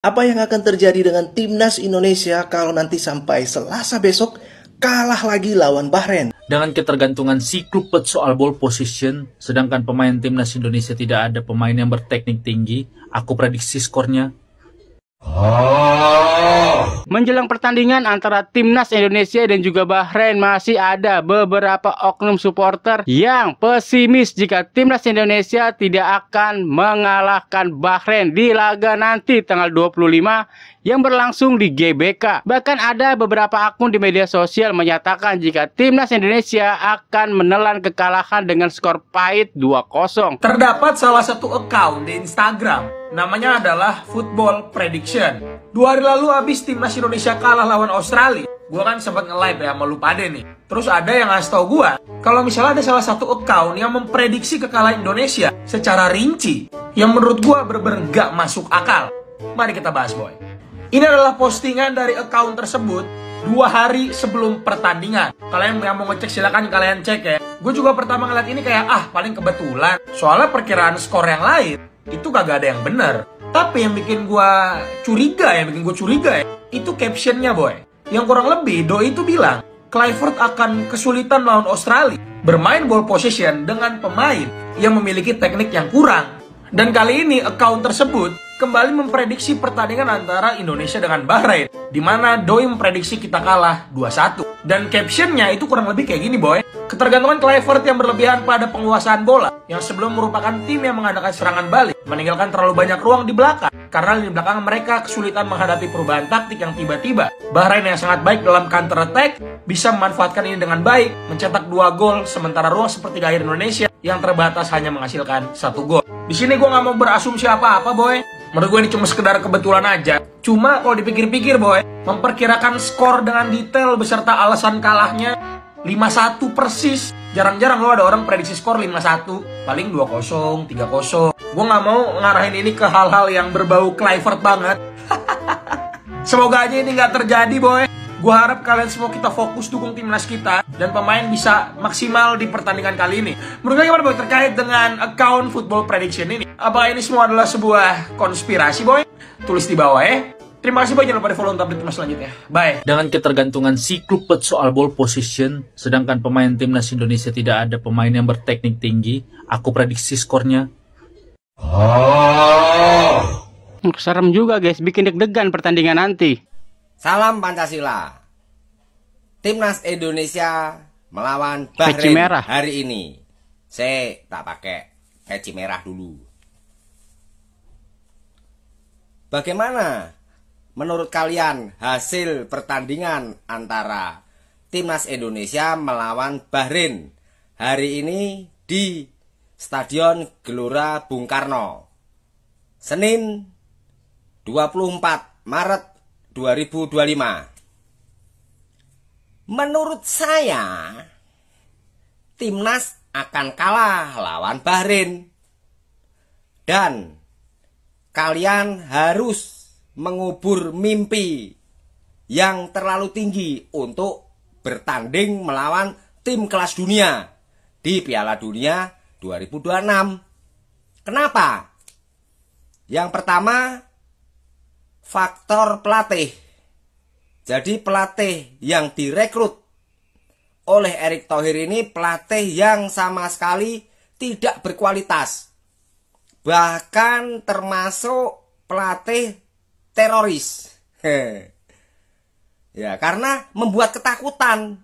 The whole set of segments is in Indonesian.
Apa yang akan terjadi dengan timnas Indonesia kalau nanti sampai Selasa besok kalah lagi lawan Bahrain? Dengan ketergantungan si klub soal ball position, sedangkan pemain timnas Indonesia tidak ada pemain yang berteknik tinggi, aku prediksi skornya. Menjelang pertandingan antara timnas Indonesia dan juga Bahrain, masih ada beberapa oknum supporter yang pesimis jika timnas Indonesia tidak akan mengalahkan Bahrain di laga nanti tanggal 25 yang berlangsung di GBK. Bahkan ada beberapa akun di media sosial menyatakan jika timnas Indonesia akan menelan kekalahan dengan skor pahit 2-0. Terdapat salah satu account di Instagram, namanya adalah Football Prediction. 2 hari lalu habis timnas Indonesia kalah lawan Australia, gue kan sempat nge-live ya sama lu pade nih. Terus ada yang ngasih tau gue, kalau misalnya ada salah satu account yang memprediksi kekalahan Indonesia secara rinci, yang menurut gue bener-bener gak masuk akal. Mari kita bahas, boy. Ini adalah postingan dari account tersebut 2 hari sebelum pertandingan. Kalian yang mau ngecek silakan kalian cek ya. Gue juga pertama ngeliat ini kayak paling kebetulan. Soalnya perkiraan skor yang lain itu kagak ada yang bener. Tapi yang bikin gue curiga ya, itu captionnya, boy. Yang kurang lebih Doi itu bilang Kluivert akan kesulitan melawan Australia bermain ball possession dengan pemain yang memiliki teknik yang kurang. Dan kali ini account tersebut kembali memprediksi pertandingan antara Indonesia dengan Bahrain, di mana Doi memprediksi kita kalah 2-1. Dan captionnya itu kurang lebih kayak gini, boy. Ketergantungan Kluivert yang berlebihan pada penguasaan bola, yang sebelum merupakan tim yang mengadakan serangan balik, meninggalkan terlalu banyak ruang di belakang, karena di belakang mereka kesulitan menghadapi perubahan taktik yang tiba-tiba. Bahrain yang sangat baik dalam counter attack bisa memanfaatkan ini dengan baik, mencetak 2 gol, sementara ruang seperti akhir Indonesia yang terbatas hanya menghasilkan 1 gol. Di sini gue nggak mau berasumsi apa-apa, boy. Menurut gue ini cuma sekedar kebetulan aja. Cuma kalau dipikir-pikir, boy, memperkirakan skor dengan detail beserta alasan kalahnya 5-1 persis. Jarang-jarang lo ada orang prediksi skor 5-1, paling 2-0, 3-0. Gue nggak mau ngarahin ini ke hal-hal yang berbau Kluivert banget. Semoga aja ini nggak terjadi, boy. Gue harap kalian semua kita fokus dukung timnas kita dan pemain bisa maksimal di pertandingan kali ini. Menurut kalian gimana, boy, terkait dengan account Football Prediction ini? Apakah ini semua adalah sebuah konspirasi, boy? Tulis di bawah ya. Terima kasih, boy. Jangan lupa di follow untuk update timnas selanjutnya. Bye. Dengan ketergantungan si klub soal ball position, sedangkan pemain timnas Indonesia tidak ada pemain yang berteknik tinggi, aku prediksi skornya. Serem juga, guys, bikin deg-degan pertandingan nanti. Salam Pancasila. Timnas Indonesia melawan Bahrain hari ini. Saya tak pakai peci merah dulu. Bagaimana menurut kalian hasil pertandingan antara Timnas Indonesia melawan Bahrain hari ini di Stadion Gelora Bung Karno, Senin 24 Maret 2025. Menurut saya Timnas akan kalah lawan Bahrain. Dan kalian harus mengubur mimpi yang terlalu tinggi untuk bertanding melawan tim kelas dunia di Piala Dunia 2026. Kenapa? Yang pertama, faktor pelatih. Jadi pelatih yang direkrut oleh Erick Thohir ini pelatih yang sama sekali tidak berkualitas. Bahkan termasuk pelatih teroris. Ya, karena membuat ketakutan.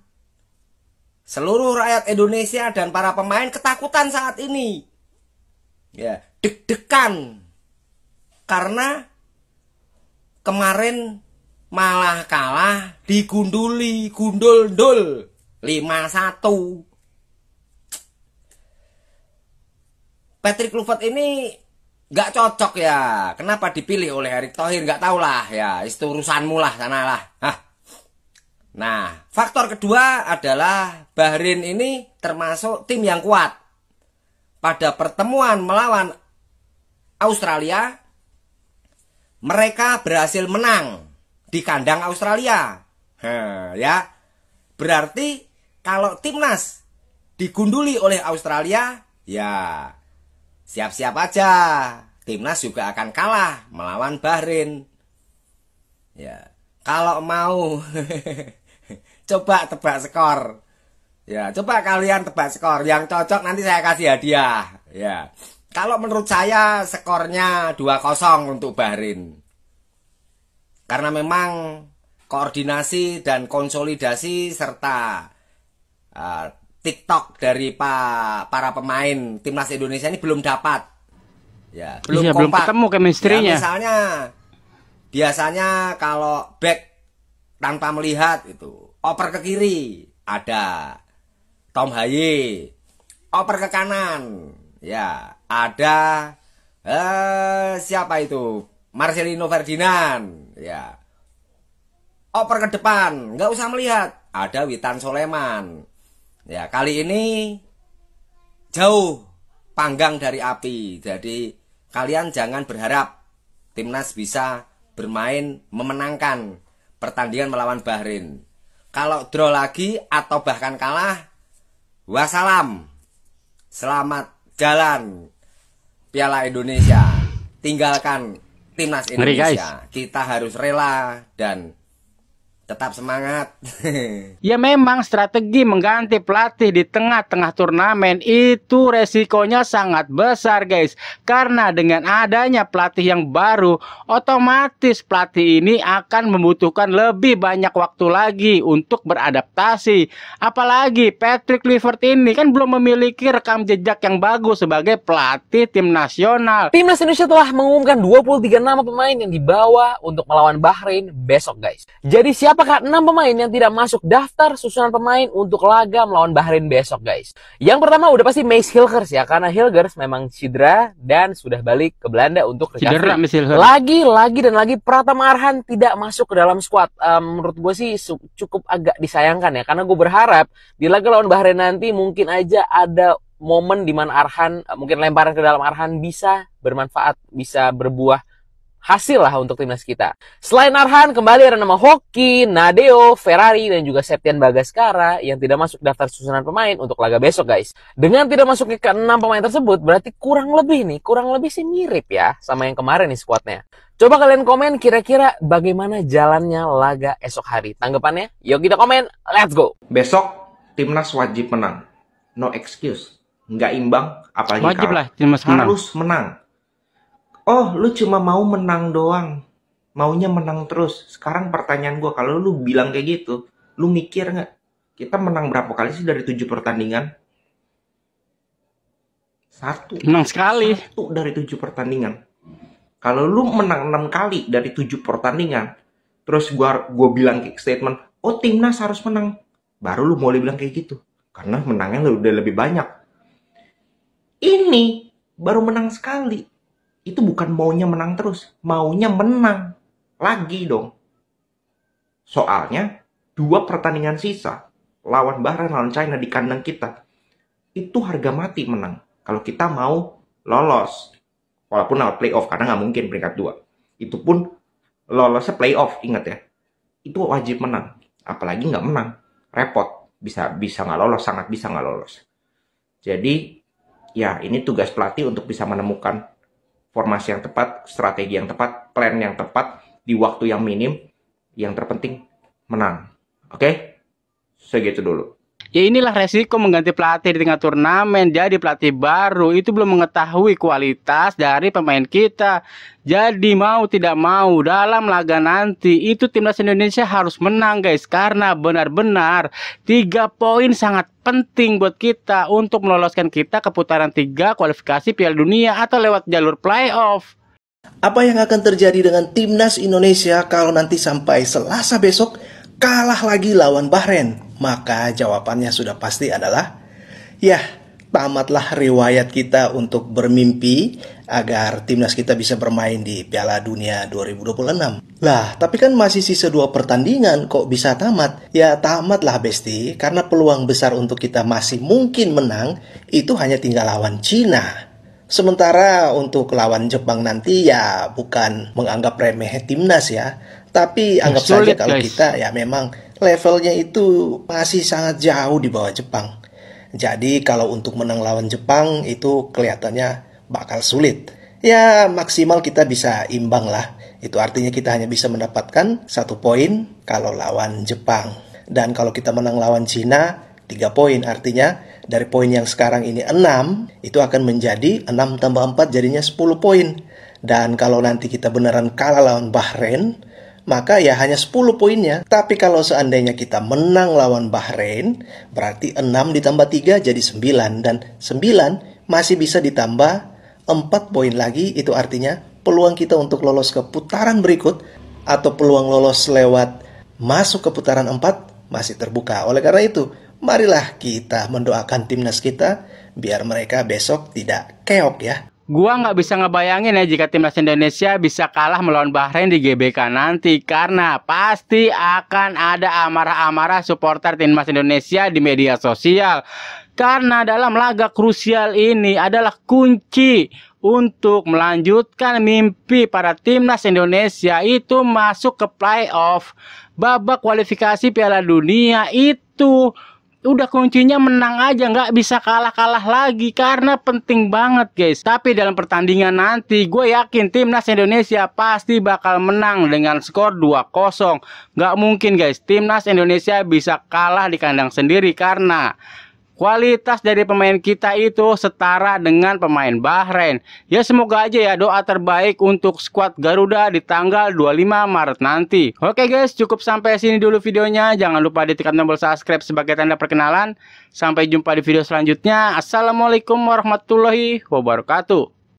Seluruh rakyat Indonesia dan para pemain ketakutan saat ini. Ya, deg-degan. Karena kemarin malah kalah digunduli, gundul-dul 5-1. Patrick Kluivert ini gak cocok ya. Kenapa dipilih oleh Erick Thohir? Gak tau lah ya. Itu urusanmu lah, sana lah. Nah, faktor kedua adalah Bahrain ini termasuk tim yang kuat. Pada pertemuan melawan Australia, mereka berhasil menang di kandang Australia. Ya, berarti kalau timnas digunduli oleh Australia, ya siap-siap aja. Timnas juga akan kalah melawan Bahrain. Ya, kalau mau coba tebak skor. Ya, coba kalian tebak skor. Yang cocok nanti saya kasih hadiah. Ya. Kalau menurut saya skornya 2-0 untuk Bahrain. Karena memang koordinasi dan konsolidasi serta TikTok dari para pemain timnas Indonesia ini belum dapat. Ya, belum kompak. Belum ketemu chemistry-nya. Ya, misalnya biasanya kalau back tanpa melihat itu oper ke kiri ada Tom Haye, oper ke kanan ya ada siapa itu Marcelino Ferdinand ya, oper ke depan nggak usah melihat ada Witan Soleman ya. Kali ini jauh panggang dari api, jadi kalian jangan berharap timnas bisa bermain memenangkan pertandingan melawan Bahrain. Kalau draw lagi atau bahkan kalah, wassalam. Selamat jalan Piala Indonesia. Tinggalkan timnas Indonesia. Kita harus rela dan tetap semangat. Ya memang strategi mengganti pelatih di tengah-tengah turnamen itu resikonya sangat besar guys. Karena dengan adanya pelatih yang baru, otomatis pelatih ini akan membutuhkan lebih banyak waktu lagi untuk beradaptasi. Apalagi Patrick Kluivert ini kan belum memiliki rekam jejak yang bagus sebagai pelatih tim nasional. Timnas Indonesia telah mengumumkan 23 nama pemain yang dibawa untuk melawan Bahrain besok guys. Jadi apakah 6 pemain yang tidak masuk daftar susunan pemain untuk laga melawan Bahrain besok guys? Yang pertama udah pasti Maes Hilgers ya, karena Hilgers memang cedera dan sudah balik ke Belanda untuk recovery. Lagi Pratama Arhan tidak masuk ke dalam squad. Menurut gue sih cukup agak disayangkan ya, karena gue berharap di laga lawan Bahrain nanti mungkin aja ada momen di mana Arhan, mungkin lemparan ke dalam Arhan bisa bermanfaat, bisa berbuah hasil lah untuk timnas kita. Selain Arhan, kembali ada nama Hoki, Nadeo, Ferrari, dan juga Septian Bagaskara yang tidak masuk daftar susunan pemain untuk laga besok guys. Dengan tidak masuknya ke 6 pemain tersebut, berarti kurang lebih sih mirip ya sama yang kemarin nih skuadnya. Coba kalian komen kira-kira bagaimana jalannya laga esok hari. Tanggapannya? Yuk kita komen, let's go! Besok timnas wajib menang. No excuse. Nggak imbang, apalagi wajib kalah. Lah, timnas harus menang. Oh, lu cuma mau menang doang. Maunya menang terus. Sekarang pertanyaan gue, kalau lu bilang kayak gitu, lu mikir nggak? Kita menang berapa kali sih dari 7 pertandingan? 1. Menang sekali. 1 dari 7 pertandingan. Kalau lu menang 6 kali dari 7 pertandingan, terus gue bilang kayak statement, oh timnas harus menang. Baru lu mulai bilang kayak gitu. Karena menangnya udah lebih banyak. Ini baru menang sekali. Itu bukan maunya menang terus, maunya menang lagi dong. Soalnya 2 pertandingan sisa lawan Bahrain, lawan China di kandang kita, itu harga mati menang. Kalau kita mau lolos, walaupun lewat playoff, karena nggak mungkin peringkat 2. Itu pun lolosnya playoff, ingat ya. Itu wajib menang. Apalagi nggak menang, repot. Bisa nggak lolos, sangat bisa nggak lolos. Jadi ya ini tugas pelatih untuk bisa menemukan formasi yang tepat, strategi yang tepat, plan yang tepat, di waktu yang minim, yang terpenting menang. Oke? Segitu dulu. Ya inilah resiko mengganti pelatih di tengah turnamen. Jadi pelatih baru itu belum mengetahui kualitas dari pemain kita. Jadi mau tidak mau dalam laga nanti itu timnas Indonesia harus menang guys. Karena benar-benar 3 poin sangat penting buat kita untuk meloloskan kita ke putaran 3 kualifikasi Piala Dunia atau lewat jalur playoff. Apa yang akan terjadi dengan timnas Indonesia kalau nanti sampai Selasa besok kalah lagi lawan Bahrain? Maka jawabannya sudah pasti adalah, ya tamatlah riwayat kita untuk bermimpi agar timnas kita bisa bermain di Piala Dunia 2026. Lah, tapi kan masih sisa 2 pertandingan, kok bisa tamat? Ya tamatlah besti, karena peluang besar untuk kita masih mungkin menang itu hanya tinggal lawan Cina. Sementara untuk lawan Jepang nanti ya bukan menganggap remeh timnas ya, tapi anggap saja kalau kita ya memang levelnya itu masih sangat jauh di bawah Jepang. Jadi kalau untuk menang lawan Jepang itu kelihatannya bakal sulit. Ya maksimal kita bisa imbang lah. Itu artinya kita hanya bisa mendapatkan 1 poin kalau lawan Jepang. Dan kalau kita menang lawan Cina, 3 poin. Artinya dari poin yang sekarang ini 6, itu akan menjadi 6 tambah 4 jadinya 10 poin. Dan kalau nanti kita beneran kalah lawan Bahrain, maka ya hanya 10 poinnya. Tapi kalau seandainya kita menang lawan Bahrain, berarti 6 ditambah 3 jadi 9. Dan 9 masih bisa ditambah 4 poin lagi. Itu artinya peluang kita untuk lolos ke putaran berikut atau peluang lolos lewat masuk ke putaran 4 masih terbuka. Oleh karena itu, marilah kita mendoakan timnas kita biar mereka besok tidak keok ya. Gua nggak bisa ngebayangin ya jika timnas Indonesia bisa kalah melawan Bahrain di GBK nanti, karena pasti akan ada amarah-amarah supporter timnas Indonesia di media sosial. Karena dalam laga krusial ini adalah kunci untuk melanjutkan mimpi para timnas Indonesia itu masuk ke playoff babak kualifikasi Piala Dunia. Itu udah kuncinya menang aja, nggak bisa kalah-kalah lagi, karena penting banget guys. Tapi dalam pertandingan nanti gue yakin timnas Indonesia pasti bakal menang dengan skor 2-0. Nggak mungkin guys timnas Indonesia bisa kalah di kandang sendiri, karena kualitas dari pemain kita itu setara dengan pemain Bahrain. Ya semoga aja ya, doa terbaik untuk skuad Garuda di tanggal 25 Maret nanti. Oke guys, cukup sampai sini dulu videonya. Jangan lupa ditekan tombol subscribe sebagai tanda perkenalan. Sampai jumpa di video selanjutnya. Assalamualaikum warahmatullahi wabarakatuh.